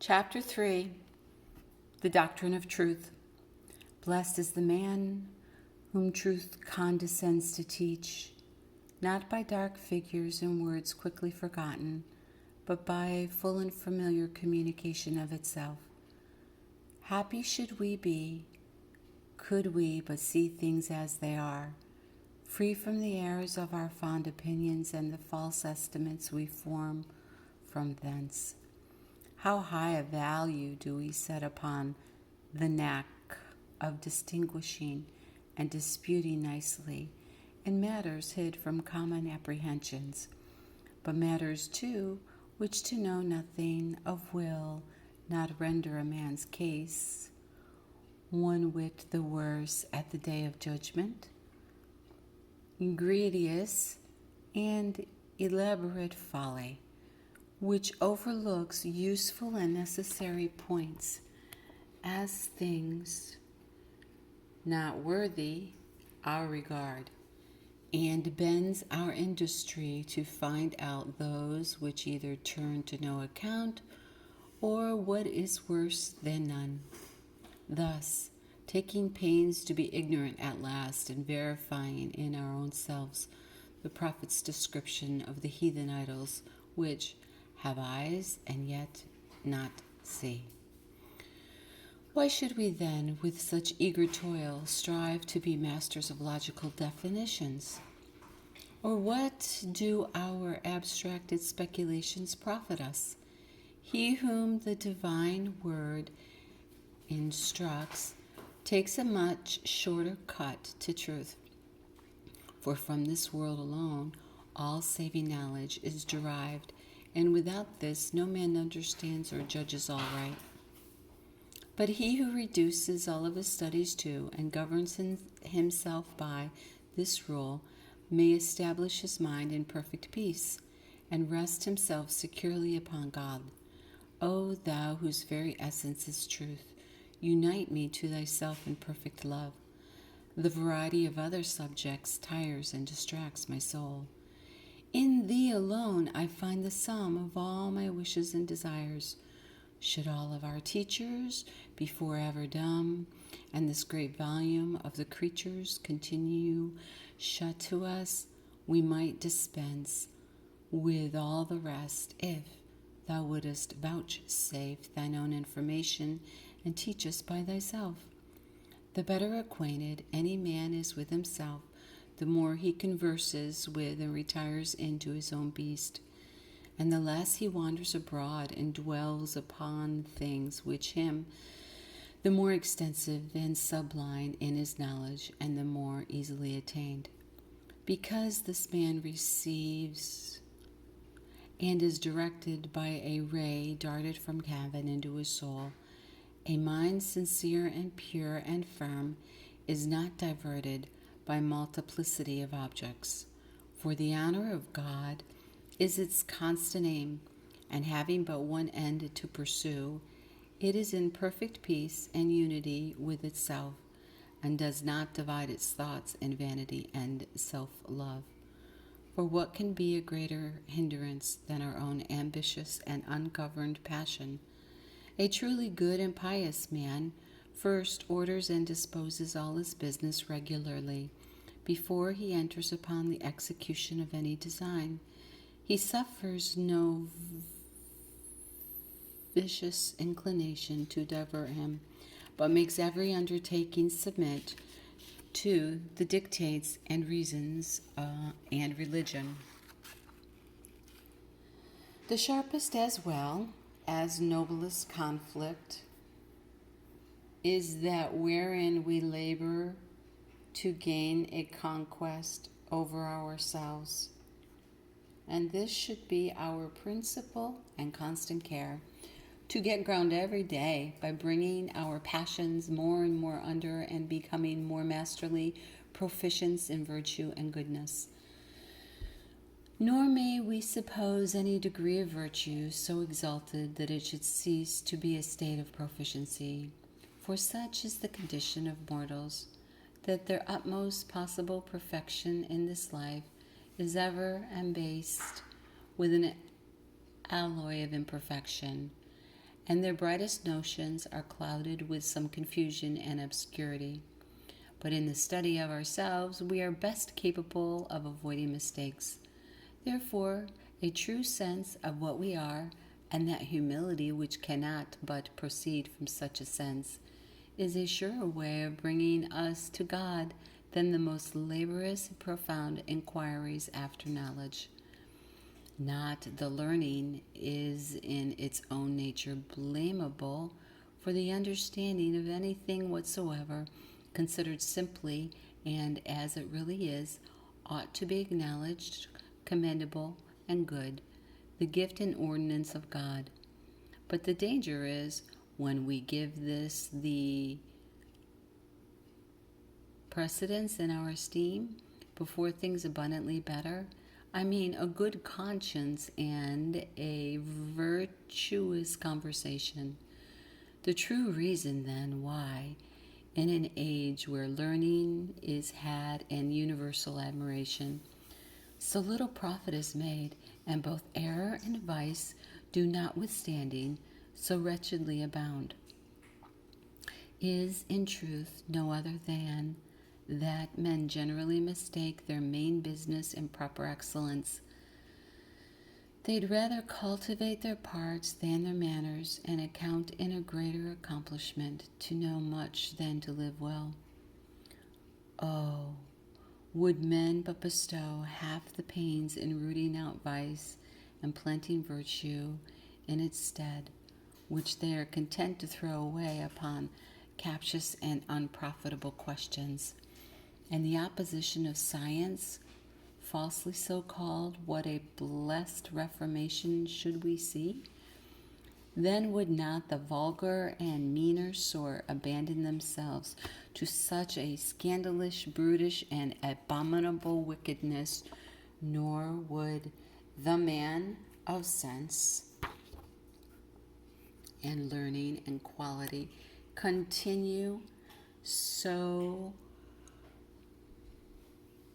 Chapter 3, The Doctrine of Truth. Blessed is the man whom truth condescends to teach, not by dark figures and words quickly forgotten, but by full and familiar communication of itself. Happy should we be, could we but see things as they are, free from the errors of our fond opinions and the false estimates we form from thence. How high a value do we set upon the knack of distinguishing and disputing nicely in matters hid from common apprehensions, but matters too which to know nothing of will not render a man's case one whit the worse at the day of judgment? Egregious and elaborate folly, which overlooks useful and necessary points as things not worthy our regard, and bends our industry to find out those which either turn to no account or what is worse than none. Thus, taking pains to be ignorant at last and verifying in our own selves the prophet's description of the heathen idols which have eyes and yet not see. Why should we then, with such eager toil, strive to be masters of logical definitions? Or what do our abstracted speculations profit us? He whom the divine word instructs takes a much shorter cut to truth. For from this world alone all saving knowledge is derived, and without this no man understands or judges aright. But he who reduces all of his studies to and governs himself by this rule may establish his mind in perfect peace and rest himself securely upon God. O thou whose very essence is truth, unite me to thyself in perfect love. The variety of other subjects tires and distracts my soul. In thee alone I find the sum of all my wishes and desires. Should all of our teachers be forever dumb, and this great volume of the creatures continue shut to us, we might dispense with all the rest, if thou wouldest vouchsafe thine own information and teach us by thyself. The better acquainted any man is with himself, the more he converses with and retires into his own beast, and the less he wanders abroad and dwells upon things which him, the more extensive and sublime in his knowledge, and the more easily attained. Because this man receives and is directed by a ray darted from heaven into his soul, a mind sincere and pure and firm is not diverted by multiplicity of objects, for the honor of God is its constant aim, and having but one end to pursue, it is in perfect peace and unity with itself, and does not divide its thoughts in vanity and self-love. For what can be a greater hindrance than our own ambitious and ungoverned passion? A truly good and pious man first orders and disposes all his business regularly before he enters upon the execution of any design. He suffers no vicious inclination to divert him, but makes every undertaking submit to the dictates and reasons and religion. The sharpest as well as noblest conflict is that wherein we labor to gain a conquest over ourselves. And this should be our principal and constant care, to get ground every day by bringing our passions more and more under and becoming more masterly proficients in virtue and goodness. Nor may we suppose any degree of virtue so exalted that it should cease to be a state of proficiency, for such is the condition of mortals, that their utmost possible perfection in this life is ever embased with an alloy of imperfection, and their brightest notions are clouded with some confusion and obscurity. But in the study of ourselves, we are best capable of avoiding mistakes. Therefore, a true sense of what we are, and that humility which cannot but proceed from such a sense, is a surer way of bringing us to God than the most laborious and profound inquiries after knowledge. Not the learning is in its own nature blamable, for the understanding of anything whatsoever, considered simply and as it really is, ought to be acknowledged, commendable, and good, the gift and ordinance of God. But the danger is when we give this the precedence in our esteem before things abundantly better. I mean, a good conscience and a virtuous conversation. The true reason, then, why, in an age where learning is had and universal admiration, so little profit is made, and both error and vice do notwithstanding so wretchedly abound, is in truth no other than that men generally mistake their main business in proper excellence. They'd rather cultivate their parts than their manners, and account it a greater accomplishment to know much than to live well. Oh, would men but bestow half the pains in rooting out vice and planting virtue in its stead, which they are content to throw away upon captious and unprofitable questions, and the opposition of science, falsely so called, what a blessed reformation should we see? Then would not the vulgar and meaner sort abandon themselves to such a scandalous, brutish, and abominable wickedness, nor would the man of sense and learning and quality continue so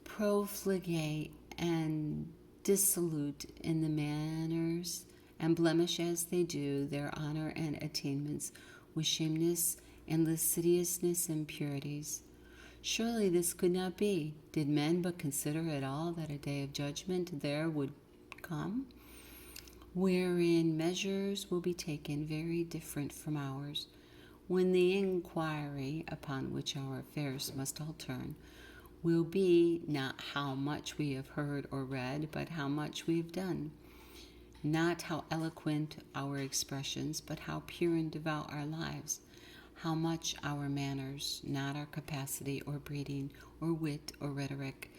profligate and dissolute in the manners and blemish as they do their honor and attainments with shameness and lasciviousness and impurities. Surely this could not be, did men but consider at all that a day of judgment there would come, wherein measures will be taken very different from ours, when the inquiry upon which our affairs must all turn will be not how much we have heard or read, but how much we have done. Not how eloquent our expressions, but how pure and devout our lives. How much our manners, not our capacity or breeding or wit or rhetoric,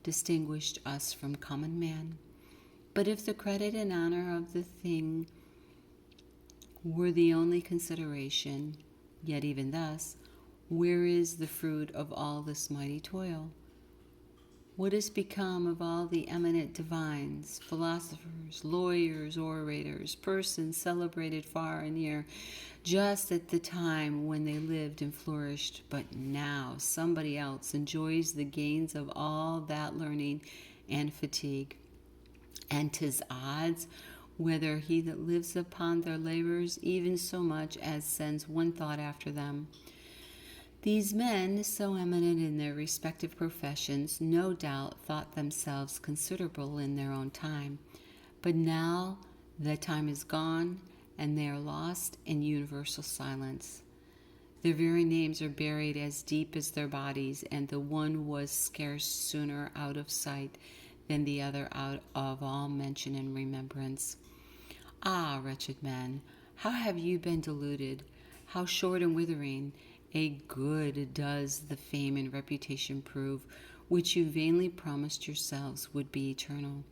distinguished us from common man. But if the credit and honor of the thing were the only consideration, yet even thus, where is the fruit of all this mighty toil? What has become of all the eminent divines, philosophers, lawyers, orators, persons celebrated far and near, just at the time when they lived and flourished, but now somebody else enjoys the gains of all that learning and fatigue? And 'tis odds whether he that lives upon their labors even so much as sends one thought after them. These men, so eminent in their respective professions, no doubt thought themselves considerable in their own time, but now that time is gone, and they are lost in universal silence. Their very names are buried as deep as their bodies, and the one was scarce sooner out of sight than the other out of all mention and remembrance. Ah, wretched men, how have you been deluded? How short and withering! A good does the fame and reputation prove, which you vainly promised yourselves would be eternal.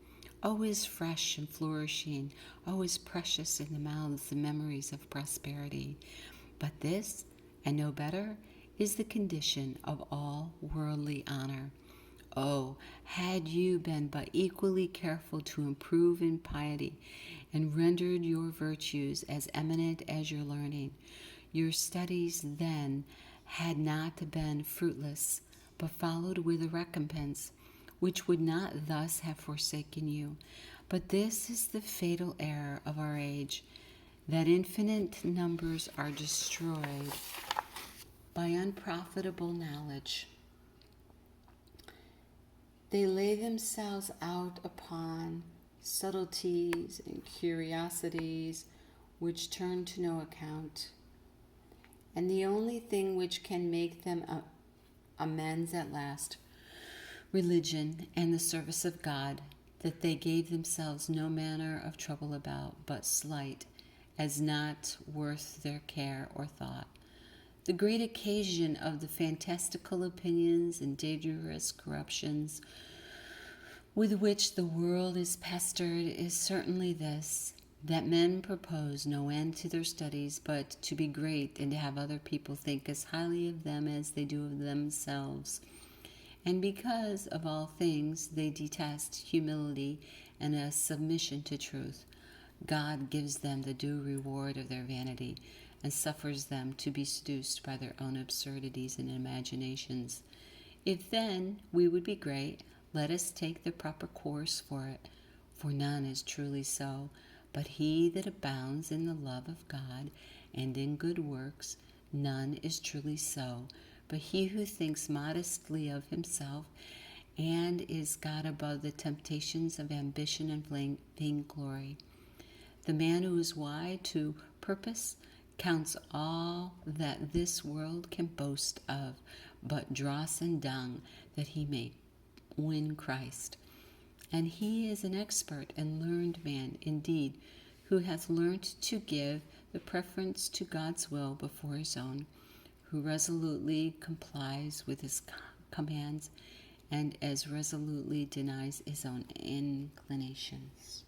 Always fresh and flourishing, always precious in the mouths the memories of prosperity. But this, and no better, is the condition of all worldly honor. Oh, had you been but equally careful to improve in piety, and rendered your virtues as eminent as your learning, your studies then had not been fruitless, but followed with a recompense, which would not thus have forsaken you. But this is the fatal error of our age, that infinite numbers are destroyed by unprofitable knowledge. They lay themselves out upon subtleties and curiosities which turn to no account. And the only thing which can make them amends at last, religion and the service of God, that they gave themselves no manner of trouble about, but slight, as not worth their care or thought. The great occasion of the fantastical opinions and dangerous corruptions with which the world is pestered is certainly this, that men propose no end to their studies, but to be great and to have other people think as highly of them as they do of themselves. And because of all things they detest humility and a submission to truth, God gives them the due reward of their vanity and suffers them to be seduced by their own absurdities and imaginations. If then we would be great, let us take the proper course for it, for none is truly so, but he that abounds in the love of God and in good works, none is truly so, but he who thinks modestly of himself and is got above the temptations of ambition and vainglory. The man who is wide to purpose counts all that this world can boast of but dross and dung, that he may win Christ. And he is an expert and learned man indeed, who hath learnt to give the preference to God's will before his own, who resolutely complies with his commands and as resolutely denies his own inclinations.